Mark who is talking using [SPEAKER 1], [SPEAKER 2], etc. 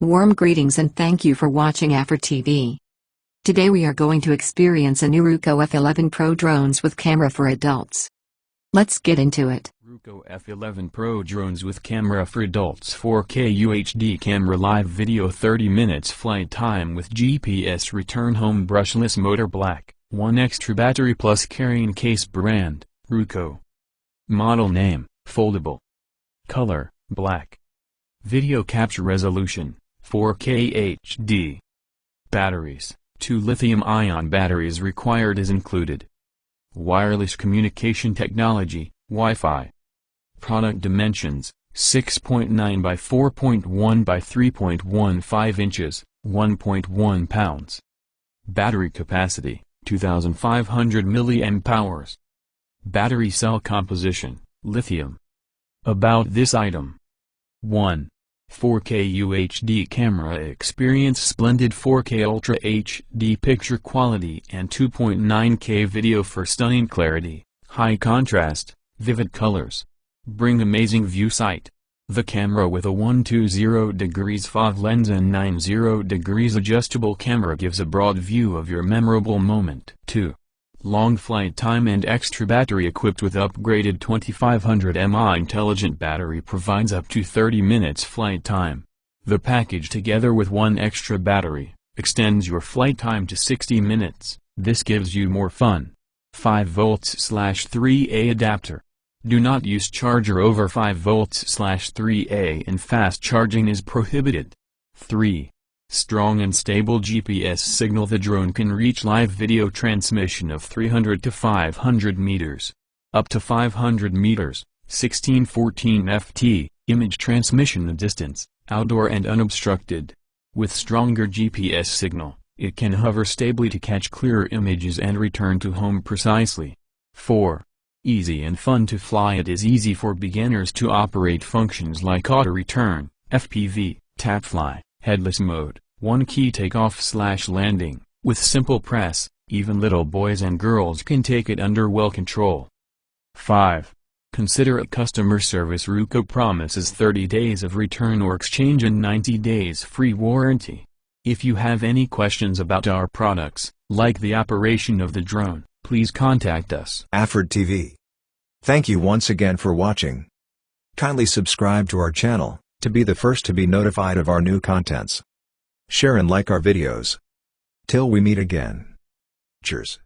[SPEAKER 1] Warm greetings and thank you for watching Aphord TV. Today we are going to experience a new Ruko F11 Pro Drones with camera for adults. Let's get into it.
[SPEAKER 2] Ruko F11 Pro Drones with camera for adults, 4K UHD camera, live video, 30 minutes flight time with GPS, return home, brushless motor, black, 1 extra battery plus carrying case, brand, Ruko. Model name, foldable. Color, black. Video capture resolution, 4K HD. Batteries, 2 lithium-ion batteries required as included. Wireless communication technology, Wi-Fi. Product dimensions, 6.9 by 4.1 by 3.15 inches, 1.1 pounds. Battery capacity, 2500 mAh. Battery cell composition, lithium. About this item. 1. 4K UHD camera experience, splendid 4K Ultra HD picture quality and 2.9K video for stunning clarity, high contrast, vivid colors. Bring amazing view sight. The camera with a 120 degrees fog lens and 90 degrees adjustable camera gives a broad view of your memorable moment. 2. Long flight time and extra battery equipped with upgraded 2500 mAh intelligent battery provides up to 30 minutes flight time. The package together with 1 extra battery extends your flight time to 60 minutes. This gives you more fun. 5V/3A adapter. Do not use charger over 5V/3A and fast charging is prohibited. 3. Strong and stable GPS signal. The drone can reach live video transmission of 300 to 500 meters. Up to 500 meters, 1614 ft, image transmission the distance, outdoor and unobstructed. With stronger GPS signal, it can hover stably to catch clearer images and return to home precisely. 4. Easy and fun to fly. It is easy for beginners to operate functions like auto return, FPV, tap fly, headless mode, one key takeoff/landing. With simple press, even little boys and girls can take it under well control. 5. Considerate customer service. Ruko promises 30 days of return or exchange and 90 days free warranty. If you have any questions about our products, like the operation of the drone, please contact us.
[SPEAKER 3] Aphord TV. Thank you once again for watching. Kindly subscribe to our channel to be the first to be notified of our new contents. Share and like our videos. Till we meet again. Cheers.